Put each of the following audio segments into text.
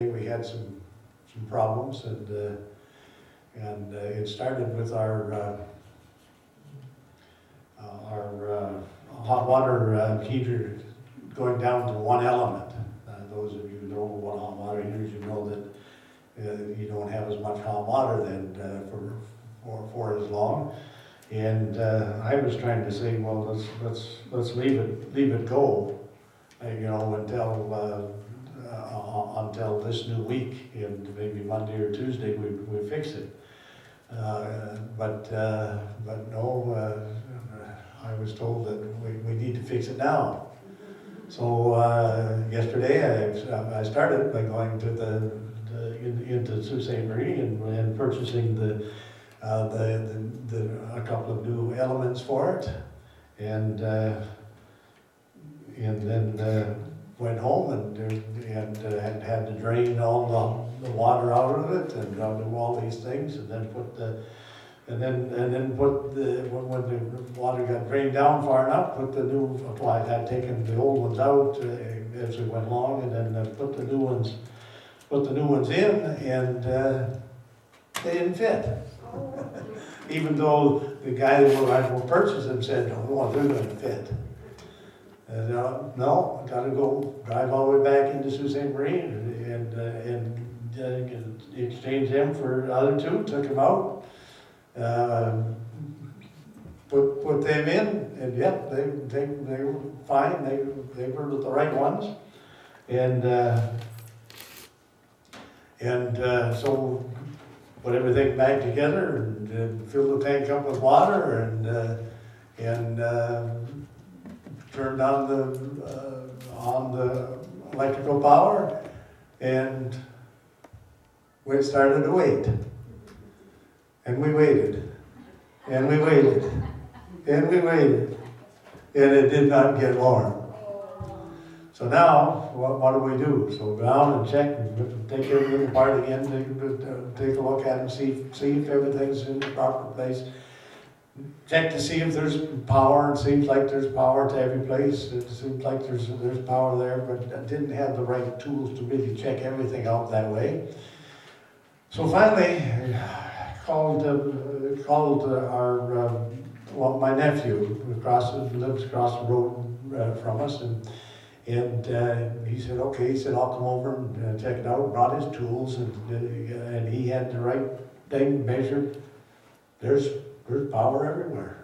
We had some problems, and it started with our hot water heater going down to one element. Those of you who know what hot water heaters, you know that you don't have as much hot water then for as long. And I was trying to say, well, let's leave it go, until this new week, and maybe Monday or Tuesday we fix it. But no, I was told that we need to fix it now. So yesterday I started by going to into Sault Ste. and purchasing a couple of new elements for it, and then went home and had to drain all the water out of it and do all these things, and then when the water got drained down far enough, I had taken the old ones out as we went along, and then put the new ones in, and they didn't fit. Even though the guy that will purchase them said, "Oh, they're going to fit." And no, I got to go drive all the way back into Sault Ste. and exchange them for the other two. Took them out, put them in, and yep, they were fine. They were the right ones, and so put everything back together and fill the tank up with water and turned on the electrical power, and we started to wait. And we waited. And we waited. And we waited. And it did not get warm. So now, what do? So go down and check and take everything apart again, take a look at it, and see if everything's in the proper place. Check to see if there's power. It seems like there's power to every place. It seems like there's power there, but I didn't have the right tools to really check everything out that way. So finally, called my nephew, who lives across the road from us, and he said, okay. He said, I'll come over and check it out. Brought his tools, and he had the right thing measured. There's power everywhere.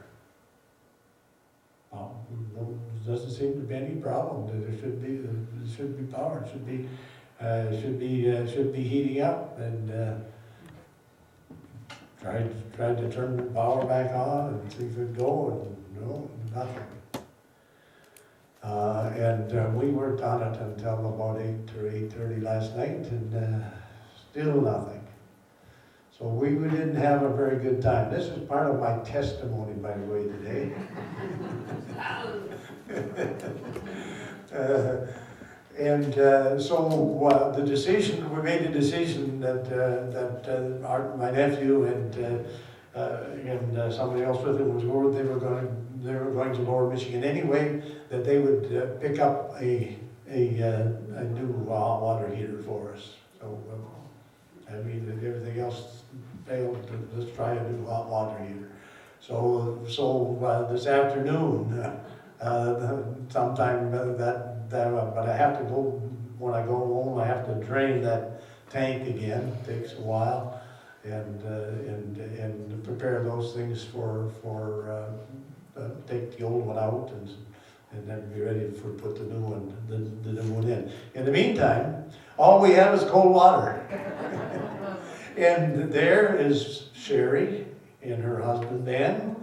There doesn't seem to be any problem. There should be power. It should be heating up, and tried to turn the power back on and see if it'd go, and no, nothing. And we worked on it until about 8 or 8:30 last night, and still nothing. So we didn't have a very good time. This is part of my testimony, by the way, today. So the decision, we made a decision that my nephew and somebody else with him was going. They were going to Lower Michigan anyway. That they would pick up a new hot water heater for us. So I mean, if everything else failed, let's try a new hot water heater. So this afternoon, sometime but I have to go, when I go home, I have to drain that tank again. It takes a while, and prepare those things for take the old one out and then be ready for put the new one in. In the meantime, all we have is cold water. And there is Sherry and her husband Ben,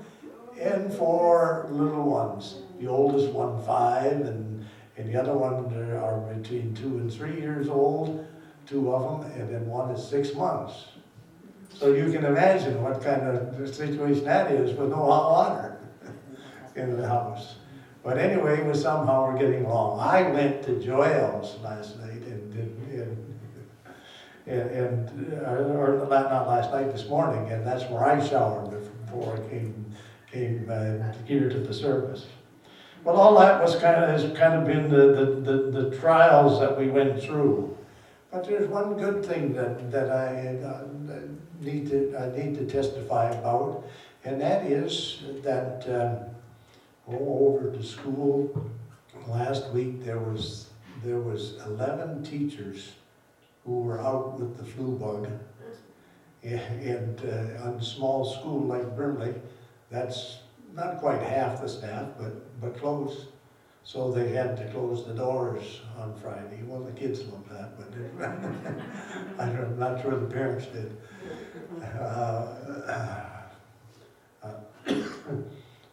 and 4 little ones. The oldest one 5, and the other one are between 2 and 3 years old, 2 of them, and then one is 6 months. So you can imagine what kind of situation that is with no hot water in the house. But anyway, somehow we're getting along. I went to Joel's last night or not last night, this morning, and that's where I showered before I came here to the service. Well, all that has kind of been the trials that we went through. But there's one good thing that I need to testify about, and that is that over to school last week there was 11 teachers who were out with the flu bug, and on a small school like Brimley, that's not quite half the staff, but close. So they had to close the doors on Friday. Well, the kids loved that, but I'm not sure the parents did.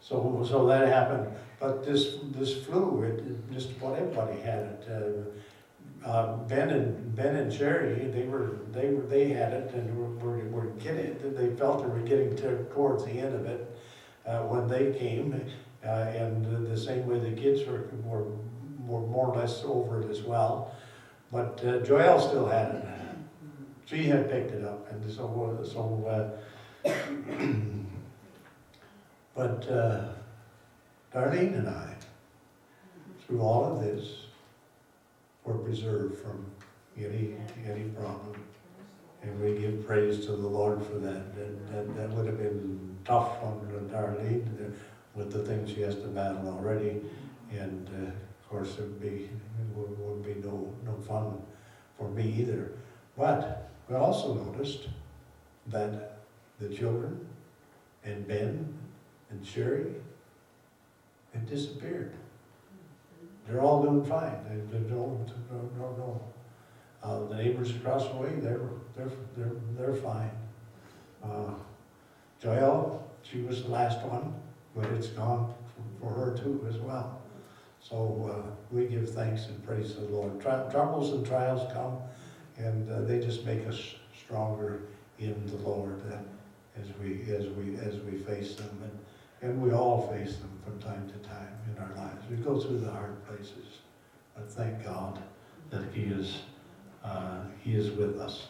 So that happened. But this flu, just about everybody had it. Ben and Sherry, they had it and were getting it. They felt they were getting towards the end of it when they came. And the same way the kids were more or less over it as well. But Joelle still had it. She had picked it up, and but Darlene and I, through all of this, were preserved from any problem. And we give praise to the Lord for that. That would have been tough on Darlene with the things she has to battle already, and of course it would be no fun for me either. But we also noticed that the children and Ben and Sherry had disappeared. They're all doing fine. No. The neighbors across the way, they're fine. Joelle, she was the last one, but it's gone for her too as well. So we give thanks and praise to the Lord. Troubles and trials come, and they just make us stronger in the Lord as we face them, and we all face them from time to time in our lives. We go through the hard places, but thank God that He is with us.